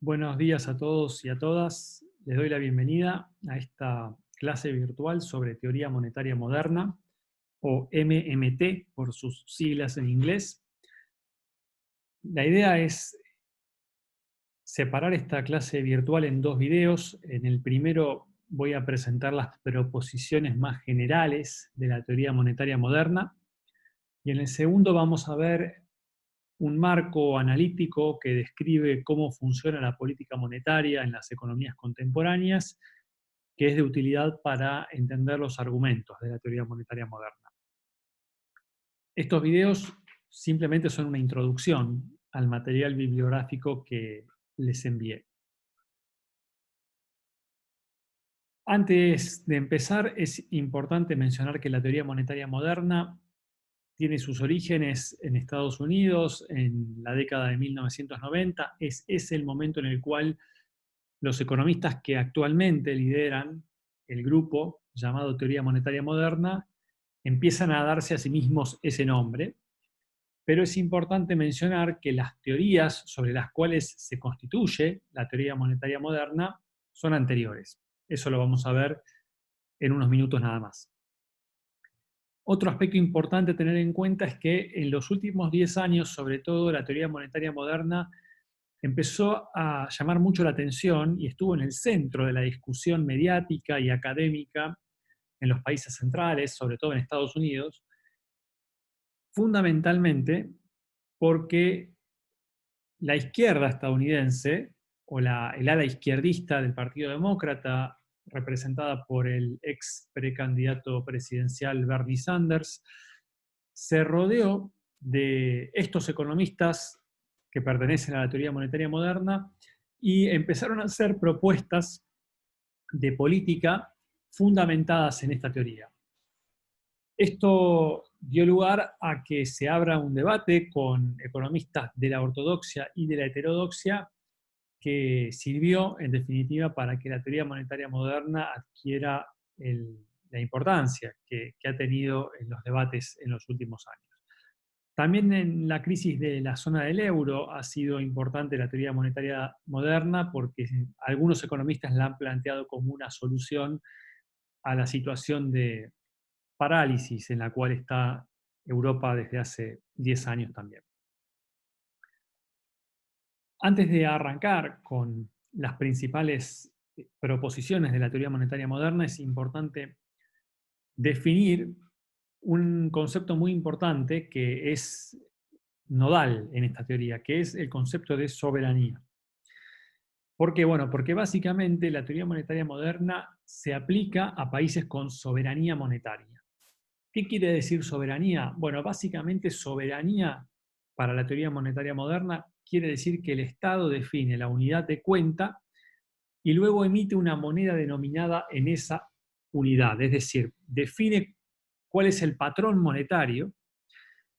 Buenos días a todos y a todas. Les doy la bienvenida a esta clase virtual sobre teoría monetaria moderna, o MMT por sus siglas en inglés. La idea es separar esta clase virtual en dos videos. En el primero voy a presentar las proposiciones más generales de la teoría monetaria moderna, y en el segundo vamos a ver un marco analítico que describe cómo funciona la política monetaria en las economías contemporáneas, que es de utilidad para entender los argumentos de la teoría monetaria moderna. Estos videos simplemente son una introducción al material bibliográfico que les envié. Antes de empezar, es importante mencionar que la teoría monetaria moderna tiene sus orígenes en Estados Unidos en la década de 1990. Es el momento en el cual los economistas que actualmente lideran el grupo llamado Teoría Monetaria Moderna empiezan a darse a sí mismos ese nombre, pero es importante mencionar que las teorías sobre las cuales se constituye la teoría monetaria moderna son anteriores. Eso lo vamos a ver en unos minutos nada más. Otro aspecto importante a tener en cuenta es que en los últimos 10 años, sobre todo, la teoría monetaria moderna empezó a llamar mucho la atención y estuvo en el centro de la discusión mediática y académica en los países centrales, sobre todo en Estados Unidos, fundamentalmente porque la izquierda estadounidense, o el ala izquierdista del Partido Demócrata, representada por el ex precandidato presidencial Bernie Sanders, se rodeó de estos economistas que pertenecen a la teoría monetaria moderna y empezaron a hacer propuestas de política fundamentadas en esta teoría. Esto dio lugar a que se abra un debate con economistas de la ortodoxia y de la heterodoxia que sirvió, en definitiva, para que la teoría monetaria moderna adquiera la importancia que ha tenido en los debates en los últimos años. También en la crisis de la zona del euro ha sido importante la teoría monetaria moderna porque algunos economistas la han planteado como una solución a la situación de parálisis en la cual está Europa desde hace 10 años también. Antes de arrancar con las principales proposiciones de la teoría monetaria moderna, es importante definir un concepto muy importante que es nodal en esta teoría, que es el concepto de soberanía. ¿Por qué? Bueno, porque básicamente la teoría monetaria moderna se aplica a países con soberanía monetaria. ¿Qué quiere decir soberanía? Bueno, básicamente soberanía para la teoría monetaria moderna quiere decir que el Estado define la unidad de cuenta y luego emite una moneda denominada en esa unidad, es decir, define cuál es el patrón monetario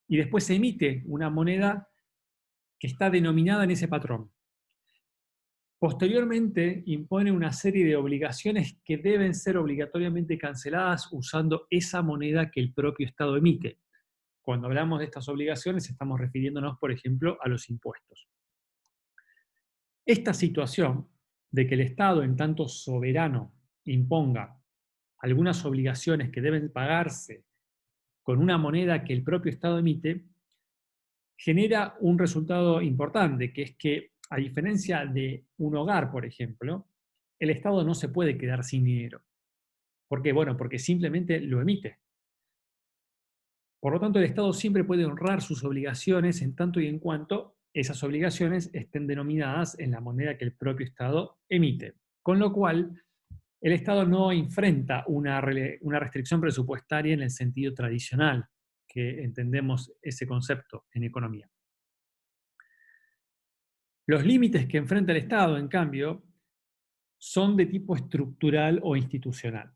y después emite una moneda que está denominada en ese patrón. Posteriormente, impone una serie de obligaciones que deben ser obligatoriamente canceladas usando esa moneda que el propio Estado emite. Cuando hablamos de estas obligaciones, estamos refiriéndonos, por ejemplo, a los impuestos. Esta situación de que el Estado, en tanto soberano, imponga algunas obligaciones que deben pagarse con una moneda que el propio Estado emite, genera un resultado importante, que es que, a diferencia de un hogar, por ejemplo, el Estado no se puede quedar sin dinero. ¿Por qué? Bueno, porque simplemente lo emite. Por lo tanto, el Estado siempre puede honrar sus obligaciones en tanto y en cuanto esas obligaciones estén denominadas en la moneda que el propio Estado emite. Con lo cual, el Estado no enfrenta una restricción presupuestaria en el sentido tradicional que entendemos ese concepto en economía. Los límites que enfrenta el Estado, en cambio, son de tipo estructural o institucional.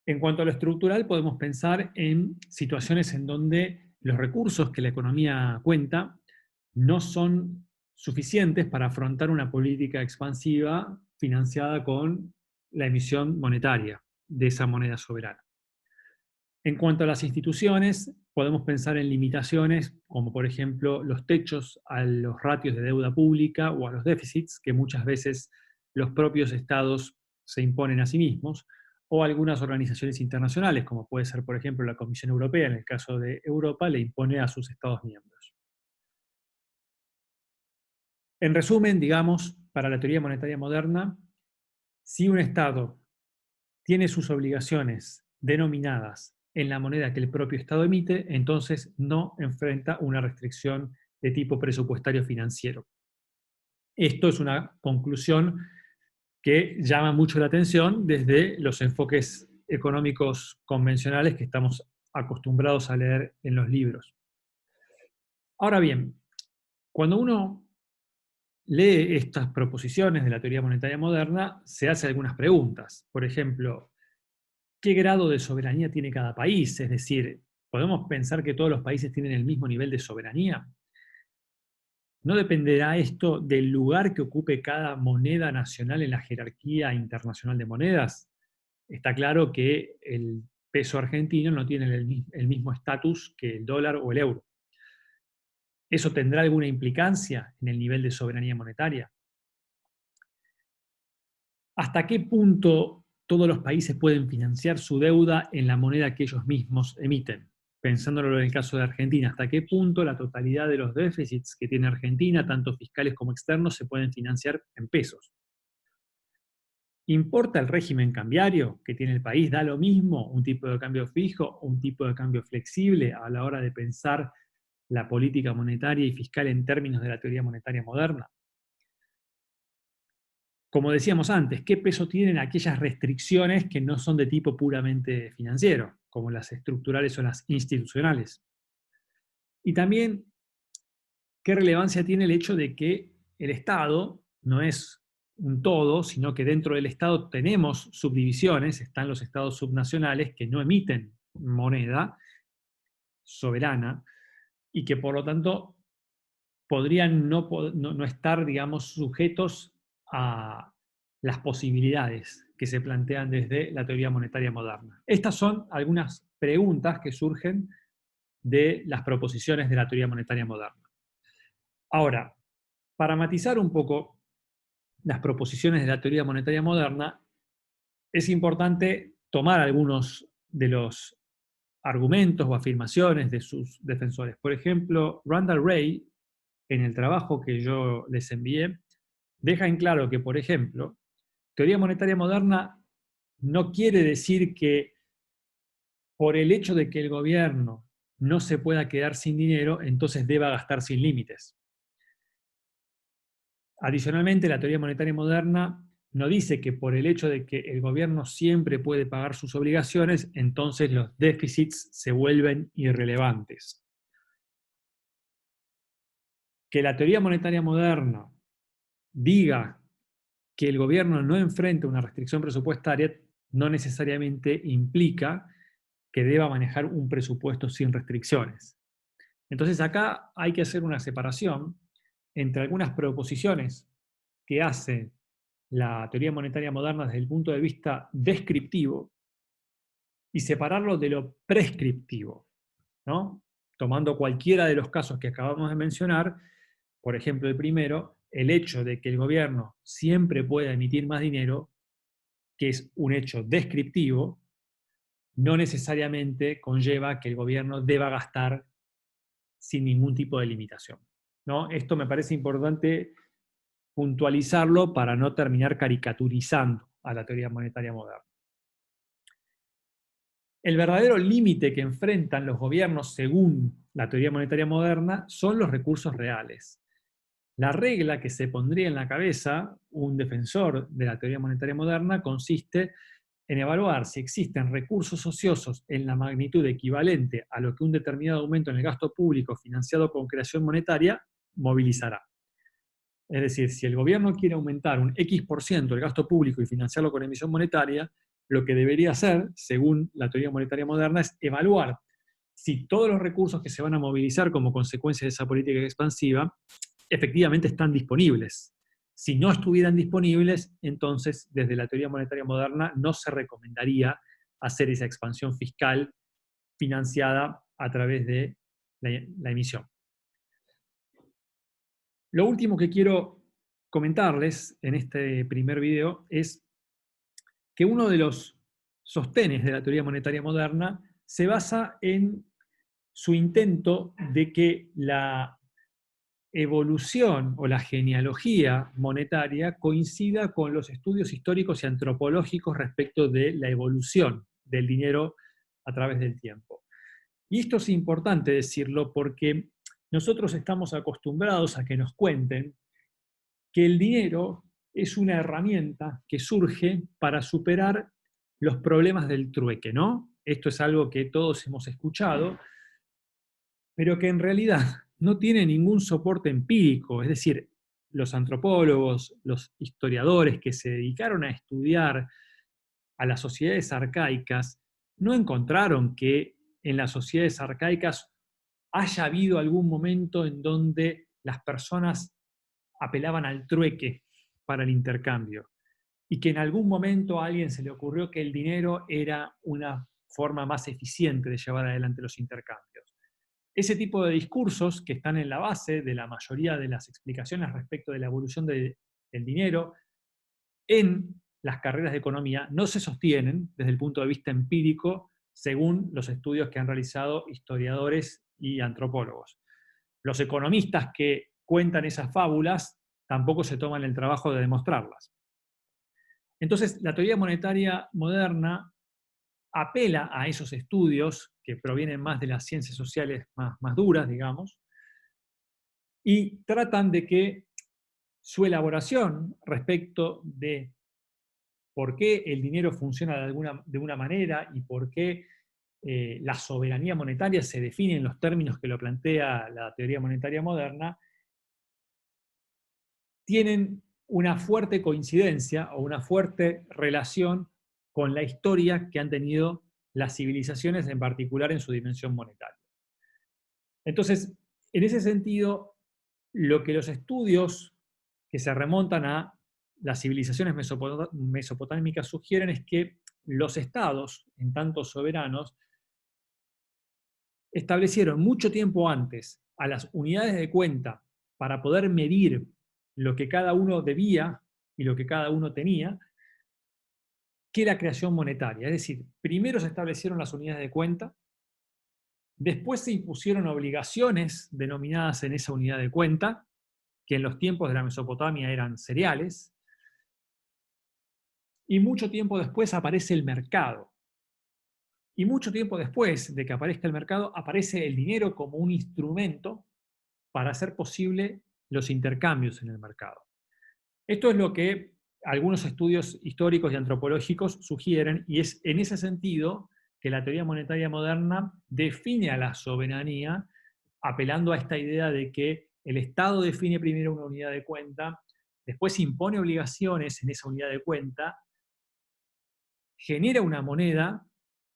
En cuanto a lo estructural, podemos pensar en situaciones en donde los recursos que la economía cuenta no son suficientes para afrontar una política expansiva financiada con la emisión monetaria de esa moneda soberana. En cuanto a las instituciones, podemos pensar en limitaciones como por ejemplo los techos a los ratios de deuda pública o a los déficits que muchas veces los propios estados se imponen a sí mismos, o algunas organizaciones internacionales, como puede ser por ejemplo la Comisión Europea, en el caso de Europa, le impone a sus estados miembros. En resumen, digamos, para la teoría monetaria moderna, si un estado tiene sus obligaciones denominadas en la moneda que el propio Estado emite, entonces no enfrenta una restricción de tipo presupuestario financiero. Esto es una conclusión que llama mucho la atención desde los enfoques económicos convencionales que estamos acostumbrados a leer en los libros. Ahora bien, cuando uno lee estas proposiciones de la teoría monetaria moderna, se hace algunas preguntas. Por ejemplo, ¿qué grado de soberanía tiene cada país? Es decir, ¿podemos pensar que todos los países tienen el mismo nivel de soberanía? ¿No dependerá esto del lugar que ocupe cada moneda nacional en la jerarquía internacional de monedas? Está claro que el peso argentino no tiene el mismo estatus que el dólar o el euro. ¿Eso tendrá alguna implicancia en el nivel de soberanía monetaria? ¿Hasta qué punto todos los países pueden financiar su deuda en la moneda que ellos mismos emiten? Pensándolo en el caso de Argentina, ¿hasta qué punto la totalidad de los déficits que tiene Argentina, tanto fiscales como externos, se pueden financiar en pesos? ¿Importa el régimen cambiario que tiene el país? ¿Da lo mismo un tipo de cambio fijo o un tipo de cambio flexible a la hora de pensar la política monetaria y fiscal en términos de la teoría monetaria moderna? Como decíamos antes, ¿qué peso tienen aquellas restricciones que no son de tipo puramente financiero, como las estructurales o las institucionales? Y también, ¿qué relevancia tiene el hecho de que el Estado no es un todo, sino que dentro del Estado tenemos subdivisiones, están los estados subnacionales que no emiten moneda soberana y que por lo tanto podrían no estar, digamos, sujetos a las posibilidades que se plantean desde la teoría monetaria moderna. Estas son algunas preguntas que surgen de las proposiciones de la teoría monetaria moderna. Ahora, para matizar un poco las proposiciones de la teoría monetaria moderna, es importante tomar algunos de los argumentos o afirmaciones de sus defensores. Por ejemplo, Randall Wray, en el trabajo que yo les envié, deja en claro que, por ejemplo, teoría monetaria moderna no quiere decir que por el hecho de que el gobierno no se pueda quedar sin dinero, entonces deba gastar sin límites. Adicionalmente, la teoría monetaria moderna no dice que por el hecho de que el gobierno siempre puede pagar sus obligaciones, entonces los déficits se vuelven irrelevantes. Que la teoría monetaria moderna diga que el gobierno no enfrente una restricción presupuestaria no necesariamente implica que deba manejar un presupuesto sin restricciones. Entonces acá hay que hacer una separación entre algunas proposiciones que hace la teoría monetaria moderna desde el punto de vista descriptivo y separarlo de lo prescriptivo, ¿no? Tomando cualquiera de los casos que acabamos de mencionar, por ejemplo el primero, el hecho de que el gobierno siempre pueda emitir más dinero, que es un hecho descriptivo, no necesariamente conlleva que el gobierno deba gastar sin ningún tipo de limitación, ¿no? Esto me parece importante puntualizarlo para no terminar caricaturizando a la teoría monetaria moderna. El verdadero límite que enfrentan los gobiernos según la teoría monetaria moderna son los recursos reales. La regla que se pondría en la cabeza un defensor de la teoría monetaria moderna consiste en evaluar si existen recursos ociosos en la magnitud equivalente a lo que un determinado aumento en el gasto público financiado con creación monetaria movilizará. Es decir, si el gobierno quiere aumentar un X% el gasto público y financiarlo con emisión monetaria, lo que debería hacer, según la teoría monetaria moderna, es evaluar si todos los recursos que se van a movilizar como consecuencia de esa política expansiva efectivamente están disponibles. Si no estuvieran disponibles, entonces desde la teoría monetaria moderna no se recomendaría hacer esa expansión fiscal financiada a través de la emisión. Lo último que quiero comentarles en este primer video es que uno de los sostenes de la teoría monetaria moderna se basa en su intento de que la evolución o la genealogía monetaria coincida con los estudios históricos y antropológicos respecto de la evolución del dinero a través del tiempo. Y esto es importante decirlo porque nosotros estamos acostumbrados a que nos cuenten que el dinero es una herramienta que surge para superar los problemas del trueque, ¿no? Esto es algo que todos hemos escuchado, pero que en realidad no tiene ningún soporte empírico. Es decir, los antropólogos, los historiadores que se dedicaron a estudiar a las sociedades arcaicas, no encontraron que en las sociedades arcaicas haya habido algún momento en donde las personas apelaban al trueque para el intercambio y que en algún momento a alguien se le ocurrió que el dinero era una forma más eficiente de llevar adelante los intercambios. Ese tipo de discursos que están en la base de la mayoría de las explicaciones respecto de la evolución del dinero en las carreras de economía no se sostienen desde el punto de vista empírico según los estudios que han realizado historiadores y antropólogos. Los economistas que cuentan esas fábulas tampoco se toman el trabajo de demostrarlas. Entonces, la teoría monetaria moderna apela a esos estudios que provienen más de las ciencias sociales más duras, digamos, y tratan de que su elaboración respecto de por qué el dinero funciona de una manera y por qué la soberanía monetaria se define en los términos que lo plantea la teoría monetaria moderna, tienen una fuerte coincidencia o una fuerte relación con la historia que han tenido las civilizaciones, en particular en su dimensión monetaria. Entonces, en ese sentido, lo que los estudios que se remontan a las civilizaciones mesopotámicas sugieren es que los estados, en tanto soberanos, establecieron mucho tiempo antes a las unidades de cuenta para poder medir lo que cada uno debía y lo que cada uno tenía, que la creación monetaria. Es decir, primero se establecieron las unidades de cuenta, después se impusieron obligaciones denominadas en esa unidad de cuenta, que en los tiempos de la Mesopotamia eran cereales, y mucho tiempo después aparece el mercado. Y mucho tiempo después de que aparezca el mercado, aparece el dinero como un instrumento para hacer posible los intercambios en el mercado. Esto es lo que algunos estudios históricos y antropológicos sugieren, y es en ese sentido que la teoría monetaria moderna define a la soberanía apelando a esta idea de que el Estado define primero una unidad de cuenta, después impone obligaciones en esa unidad de cuenta, genera una moneda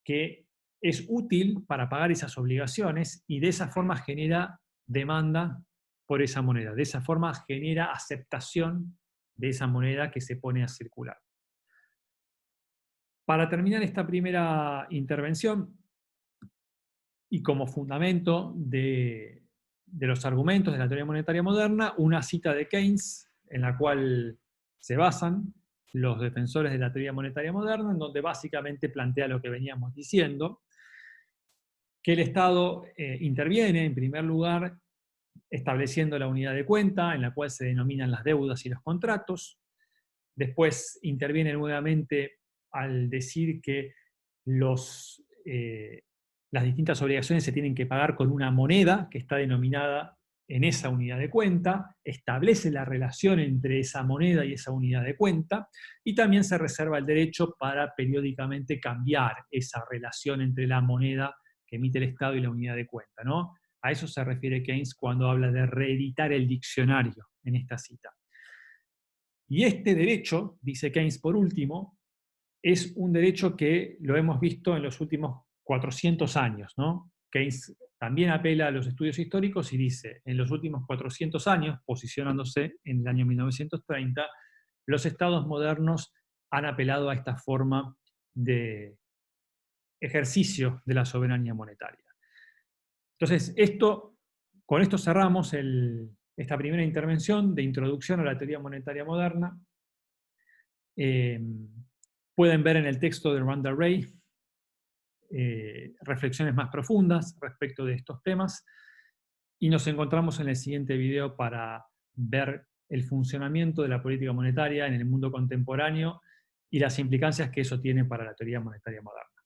que es útil para pagar esas obligaciones y de esa forma genera demanda por esa moneda. De esa forma genera aceptación de esa moneda que se pone a circular. Para terminar esta primera intervención, y como fundamento de los argumentos de la teoría monetaria moderna, una cita de Keynes en la cual se basan los defensores de la teoría monetaria moderna, en donde básicamente plantea lo que veníamos diciendo, que el Estado interviene en primer lugar estableciendo la unidad de cuenta en la cual se denominan las deudas y los contratos. Después interviene nuevamente al decir que las distintas obligaciones se tienen que pagar con una moneda que está denominada en esa unidad de cuenta, establece la relación entre esa moneda y esa unidad de cuenta, y también se reserva el derecho para periódicamente cambiar esa relación entre la moneda que emite el Estado y la unidad de cuenta, ¿no? A eso se refiere Keynes cuando habla de reeditar el diccionario en esta cita. Y este derecho, dice Keynes por último, es un derecho que lo hemos visto en los últimos 400 años, ¿no? Keynes también apela a los estudios históricos y dice, en los últimos 400 años, posicionándose en el año 1930, los estados modernos han apelado a esta forma de ejercicio de la soberanía monetaria. Entonces, con esto cerramos esta primera intervención de introducción a la teoría monetaria moderna. Pueden ver en el texto de Randall Wray reflexiones más profundas respecto de estos temas, y nos encontramos en el siguiente video para ver el funcionamiento de la política monetaria en el mundo contemporáneo y las implicancias que eso tiene para la teoría monetaria moderna.